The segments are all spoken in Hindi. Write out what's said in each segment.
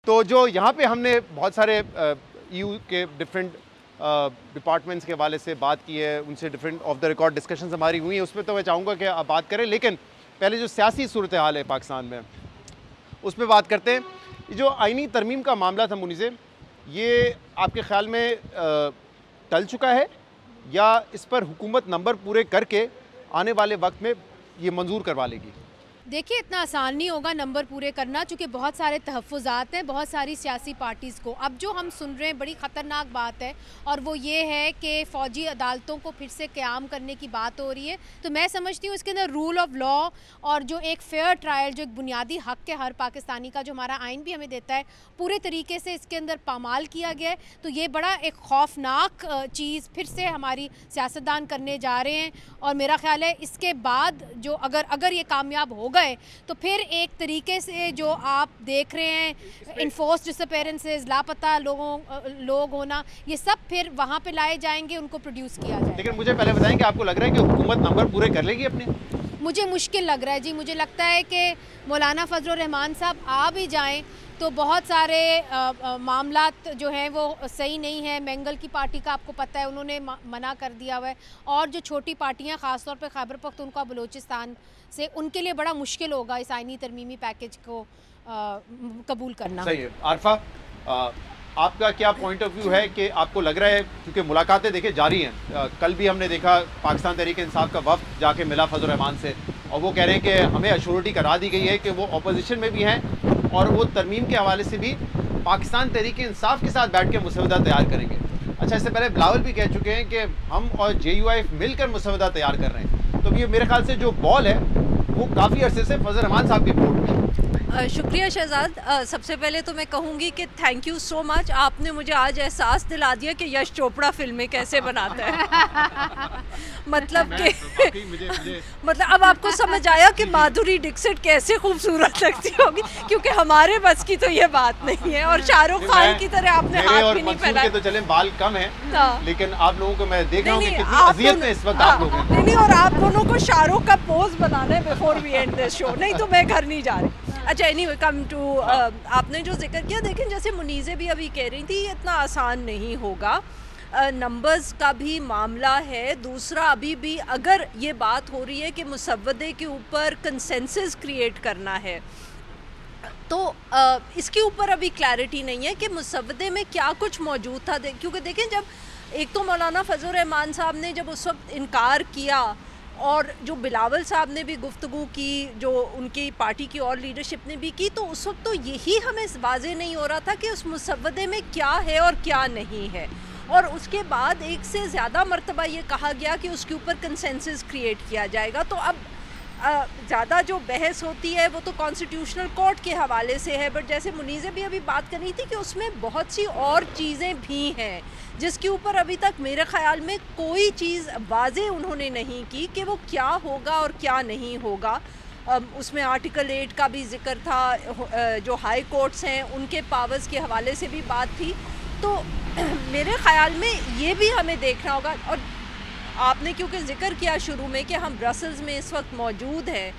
तो जो यहाँ पे हमने बहुत सारे EU के डिफरेंट डिपार्टमेंट्स के हवाले से बात की है, उनसे different of the record discussions हमारी हुई हैं, उसमें तो मैं चाहूँगा कि आप बात करें, लेकिन पहले जो सियासी सूरत हाल है पाकिस्तान में उस पर बात करते हैं। ये जो आईनी तरमीम का मामला था मुनीज़, ये आपके ख्याल में टल चुका है या इस पर हुकूमत नंबर पूरे करके आने वाले वक्त में ये मंजूर करवा लेगी? देखिए, इतना आसान नहीं होगा नंबर पूरे करना, चूँकि बहुत सारे तहफ़्फ़ुज़ात हैं बहुत सारी सियासी पार्टीज़ को। अब जो हम सुन रहे हैं बड़ी ख़तरनाक बात है, और वो ये है कि फ़ौजी अदालतों को फिर से क़याम करने की बात हो रही है। तो मैं समझती हूँ इसके अंदर रूल ऑफ लॉ और जो एक फ़ेयर ट्रायल, जो एक बुनियादी हक़ है हर पाकिस्तानी का, जो हमारा आइन भी हमें देता है, पूरे तरीके से इसके अंदर पामाल किया गया है। तो ये बड़ा एक खौफनाक चीज़ फिर से हमारी सियासतदान करने जा रहे हैं, और मेरा ख़्याल है इसके बाद जो अगर ये कामयाब हो गए तो फिर एक तरीके से जो आप देख रहे हैं इन्फोर्स डिसअपेरेंसेस, लापता लोग होना, ये सब फिर वहाँ पे लाए जाएंगे, उनको प्रोड्यूस किया जाएगा। लेकिन मुझे पहले बताएं कि आपको लग रहा है कि हुकूमत नंबर पूरे कर लेगी अपने? मुझे मुश्किल लग रहा है जी। मुझे लगता है कि मौलाना फजल रहमान साहब आ भी जाएं तो बहुत सारे मामलात जो हैं वो सही नहीं है। मेंगल की पार्टी का आपको पता है, उन्होंने मना कर दिया हुआ है, और जो छोटी पार्टियां ख़ासतौर पे खैबर पख्तूनख्वा बलूचिस्तान से, उनके लिए बड़ा मुश्किल होगा इस आइनी तरमीमी पैकेज को कबूल करना। सही है। आरफा, आपका क्या पॉइंट ऑफ व्यू है कि आपको लग रहा है, क्योंकि मुलाकातें देखिए जारी हैं, कल भी हमने देखा पाकिस्तान तहरीक इंसाफ का वफ़द जाके मिला फजल रहमान से, और वो कह रहे हैं कि हमें अश्योरिटी करा दी गई है कि वो अपोजिशन में भी हैं और वो तरमीम के हवाले से भी पाकिस्तान तहरीक इंसाफ के साथ बैठ के मुसवदा तैयार करेंगे। अच्छा, इससे पहले बिलावल भी कह चुके हैं कि हम और JUIF मिलकर मुसवदा तैयार कर रहे हैं। तो ये मेरे ख्याल से जो बॉल है वो काफ़ी अरसे से फजल रहमान साहब के कोर्ट में। शुक्रिया शहजाद। सबसे पहले तो मैं कहूँगी कि थैंक यू सो मच, आपने मुझे आज एहसास दिला दिया कि यश चोपड़ा फिल्में कैसे बनाता है। मतलब कि मतलब अब आपको समझ आया कि माधुरी दीक्षित कैसे खूबसूरत लगती होगी, क्योंकि हमारे बस की तो ये बात नहीं है। और शाहरुख खान की तरह आपने हाथ भी नहीं फैलाया। तो चले बाल कम है, लेकिन आप लोगों को मैं देख रहा हूँ कि कितनी अज़ियत में इस वक्त आप लोग हैं। नहीं, और आप दोनों को शाहरुख का पोज बनाना है before we end this show, नहीं तो मैं घर नहीं जा रही। अच्छा, एनीवे कम टू आपने जो जिक्र किया, देखें जैसे मुनीज़े भी अभी कह रही थी, ये इतना आसान नहीं होगा। नंबर्स का भी मामला है। दूसरा, अभी भी अगर ये बात हो रही है कि मुसव्वदे के ऊपर कंसेंसस क्रिएट करना है, तो इसके ऊपर अभी क्लैरिटी नहीं है कि मुसव्वदे में क्या कुछ मौजूद था। क्योंकि देखें, जब एक तो मौलाना फजल रहमान साहब ने जब उस वक्त इनकार किया, और जो बिलावल साहब ने भी गुफ्तगू की, जो उनकी पार्टी की और लीडरशिप ने भी की, तो उस वक्त तो यही हमें वाज़ेह नहीं हो रहा था कि उस मुसव्वदे में क्या है और क्या नहीं है। और उसके बाद एक से ज़्यादा मरतबा ये कहा गया कि उसके ऊपर कंसेंसस क्रिएट किया जाएगा। तो अब ज़्यादा जो बहस होती है वो तो कॉन्स्टिट्यूशनल कोर्ट के हवाले से है, बट जैसे मुनीज़े भी अभी बात कर रही थी कि उसमें बहुत सी और चीज़ें भी हैं जिसके ऊपर अभी तक मेरे ख़्याल में कोई चीज़ वाज़ेह उन्होंने नहीं की कि वो क्या होगा और क्या नहीं होगा। उसमें आर्टिकल 8 का भी जिक्र था, जो हाई कोर्ट्स हैं उनके पावर्स के हवाले से भी बात थी। तो मेरे ख़्याल में ये भी हमें देखना होगा। और आपने क्योंकि जिक्र किया शुरू में कि हम ब्रसल्स में इस वक्त मौजूद हैं,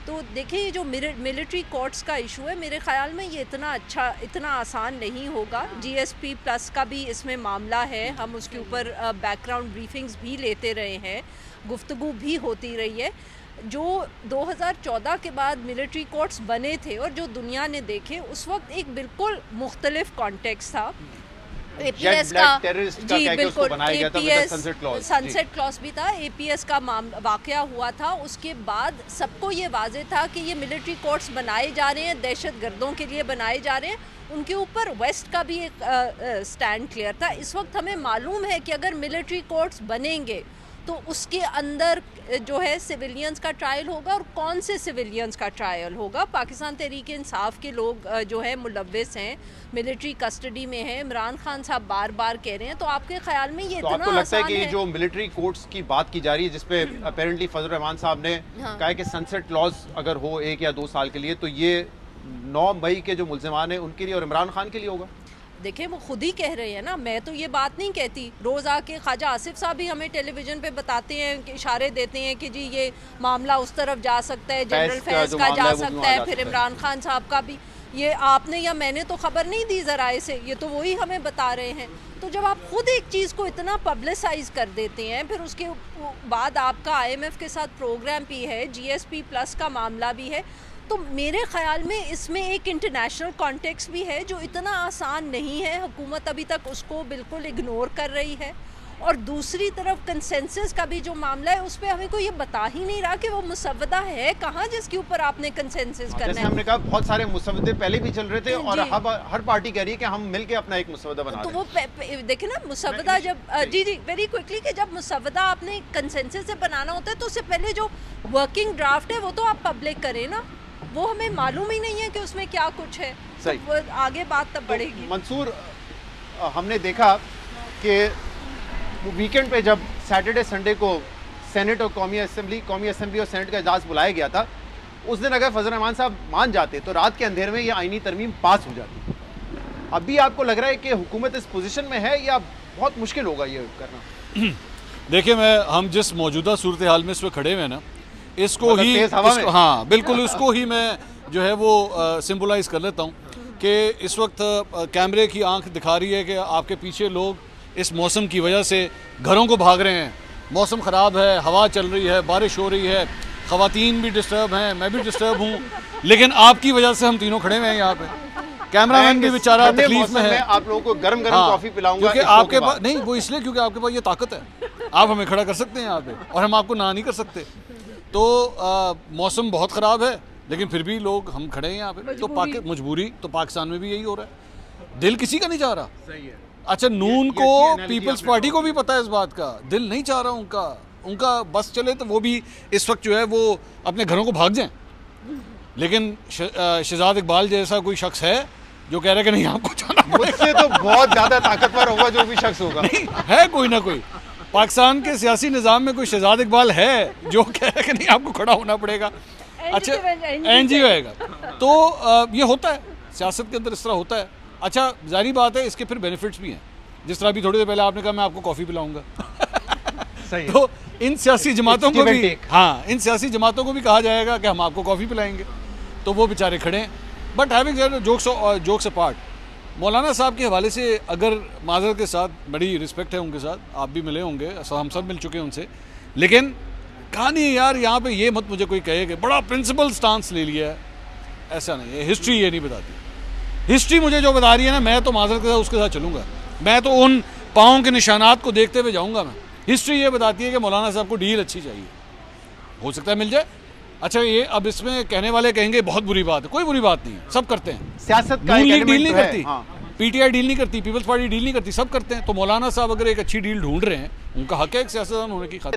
तो देखिए ये जो मिलिट्री कोर्ट्स का इशू है, मेरे ख़्याल में ये इतना आसान नहीं होगा। GSP प्लस का भी इसमें मामला है, हम उसके ऊपर बैकग्राउंड ब्रीफिंग्स भी लेते रहे हैं, गुफ्तगू भी होती रही है। जो 2014 के बाद मिलिट्री कोर्ट्स बने थे और जो दुनिया ने देखे, उस वक्त एक बिल्कुल मुख्तलिफ कॉन्टेक्स्ट था। APS का जी बिल्कुल, APS सनसेट क्लॉज भी था, APS का वाक़या हुआ था। उसके बाद सबको ये वाज़ेह था कि ये मिलिट्री कोर्ट्स बनाए जा रहे हैं, दहशत गर्दों के लिए बनाए जा रहे हैं, उनके ऊपर वेस्ट का भी एक स्टैंड क्लियर था। इस वक्त हमें मालूम है कि अगर मिलिट्री कोर्ट्स बनेंगे तो उसके अंदर जो है सिविलियंस का ट्रायल होगा, और कौन से सिविलियंस का ट्रायल होगा। पाकिस्तान तहरीक इंसाफ के लोग जो है मुलव्विस हैं, मिलिट्री कस्टडी में हैं, इमरान खान साहब बार बार कह रहे हैं। तो आपके ख्याल में ये तो इतना आपको लगता है कि है? जो मिलिट्री कोर्ट्स की बात की जा रही है, जिसपे अपेरेंटली फजल रहमान साहब ने कहा है कि सनसेट क्लॉज अगर हो 1 या 2 साल के लिए, तो ये 9 मई के जो मुल्ज़िमान हैं उनके लिए और इमरान खान के लिए होगा। देखिए, वो खुद ही कह रहे हैं ना, मैं तो ये बात नहीं कहती। रोज़ आके ख्वाजा आसिफ साहब भी हमें टेलीविज़न पे बताते हैं कि इशारे देते हैं कि जी ये मामला उस तरफ जा सकता है, जनरल फैज़ का जा सकता है, फिर इमरान खान साहब का भी। ये आपने या मैंने तो खबर नहीं दी ज़राए से, ये तो वही हमें बता रहे हैं। तो जब आप खुद एक चीज़ को इतना पब्लिसाइज कर देते हैं, फिर उसके बाद आपका IMF के साथ प्रोग्राम भी है, GSP प्लस का मामला भी है, तो मेरे ख़्याल में इसमें एक इंटरनेशनल कॉन्टेक्स्ट भी है जो इतना आसान नहीं है। हुकूमत अभी तक उसको बिल्कुल इग्नोर कर रही है। और दूसरी तरफ कंसेंसस का भी जो मामला है, उस पर हमें कोई ये बता ही नहीं रहा कि वो मुसव्वदा है कहाँ जिसके ऊपर आपने कंसेंसस करना है। जैसे हमने कहा बहुत सारे मुसव्वदे पहले भी चल रहे थे और हर पार्टी कह रही है कि हम मिलके अपना एक मुसव्वदा बना रहे हैं। तो वो देखे ना मुसव्वदा जब जी वेरी क्विकली कि जब मुसव्वदा आपने कंसेंसस से बनाना होता है तो उससे पहले जो वर्किंग ड्राफ्ट है वो तो आप पब्लिक करें ना, वो हमें मालूम ही नहीं है कि उसमें क्या कुछ है। सही। तो आगे बात तब बढ़ेगी। मंसूर, हमने देखा कि वीकेंड पे जब सैटरडे संडे को सेनेट और कौमी असेंबली और सेनेट का इजलास बुलाया गया था, उस दिन अगर फजल रहमान साहब मान जाते तो रात के अंधेरे में ये आईनी तरमीम पास हो जाती। अभी आपको लग रहा है कि हुकूमत इस पोजीशन में है या बहुत मुश्किल होगा ये करना? देखिए, हम जिस मौजूदा सूरत हाल में इस वक्त खड़े हुए हैं ना, इसको मतलब ही हाँ बिल्कुल उसको ही मैं जो है वो सिंबलाइज कर लेता हूँ कि इस वक्त कैमरे की आंख दिखा रही है कि आपके पीछे लोग इस मौसम की वजह से घरों को भाग रहे हैं। मौसम ख़राब है, हवा चल रही है, बारिश हो रही है, ख़वातीन भी डिस्टर्ब हैं, मैं भी डिस्टर्ब हूँ, लेकिन आपकी वजह से हम तीनों खड़े हुए हैं यहाँ पे। कैमरामैन भी बेचारा तकलीफ में है। आप लोगों को गरम कॉफ़ी पिलाऊंगा क्योंकि आपके पास नहीं, वो इसलिए क्योंकि आपके पास ये ताकत है, आप हमें खड़ा कर सकते हैं यहाँ पे और हम आपको ना नहीं कर सकते। तो मौसम बहुत ख़राब है लेकिन फिर भी लोग हम खड़े हैं यहाँ पे। तो मजबूरी तो पाकिस्तान में भी यही हो रहा है। दिल किसी का नहीं चाह रहा। सही है। अच्छा, नून को, पीपल्स पार्टी को भी पता है इस बात का, दिल नहीं चाह रहा उनका बस चले तो वो भी इस वक्त जो है वो अपने घरों को भाग जाएं। लेकिन शहजाद इकबाल जैसा कोई शख्स है जो कह रहा है कि नहीं आपको जाना पड़ेगा। मुझसे तो बहुत ज़्यादा ताकतवर होगा जो भी शख्स होगा। नहीं है कोई ना कोई पाकिस्तान के सियासी निज़ाम में कोई शहजाद इकबाल है जो कह रहा है कि नहीं आपको खड़ा होना पड़ेगा। अच्छा, NGO आएगा तो ये होता है, सियासत के अंदर इस तरह होता है। अच्छा, जारी बात है इसके फिर बेनिफिट्स भी हैं। जिस तरह अभी थोड़ी देर पहले आपने कहा मैं आपको कॉफ़ी पिलाऊंगा। सही। तो इन सियासी जमातों को भी इन सियासी जमातों को भी कहा जाएगा कि हम आपको कॉफ़ी पिलाएंगे, तो वो बेचारे खड़े हैं। But having said jokes apart, मौलाना साहब के हवाले से अगर माज़रत के साथ बड़ी रिस्पेक्ट है उनके साथ, आप भी मिले होंगे, हम सब मिल चुके हैं उनसे, लेकिन कहानी यार यहाँ पे ये मत मुझे कोई कहे कि बड़ा प्रिंसिपल स्टांस ले लिया है, ऐसा नहीं है। हिस्ट्री ये नहीं बताती। हिस्ट्री मुझे जो बता रही है ना, मैं तो माज़रत के साथ उसके साथ चलूँगा। मैं तो उन पाँव के निशानात को देखते हुए जाऊँगा। मैं हिस्ट्री ये बताती है कि मौलाना साहब को डील अच्छी चाहिए, हो सकता है मिल जाए। अच्छा, ये अब इसमें कहने वाले कहेंगे बहुत बुरी बात है, कोई बुरी बात नहीं है, सब करते हैं। सियासत का डील नहीं करती, हाँ। PTI डील नहीं करती, पीपल्स पार्टी डील नहीं करती, सब करते हैं। तो मौलाना साहब अगर एक अच्छी डील ढूंढ रहे हैं, उनका हक है एक सियासतदान होने की खातिर।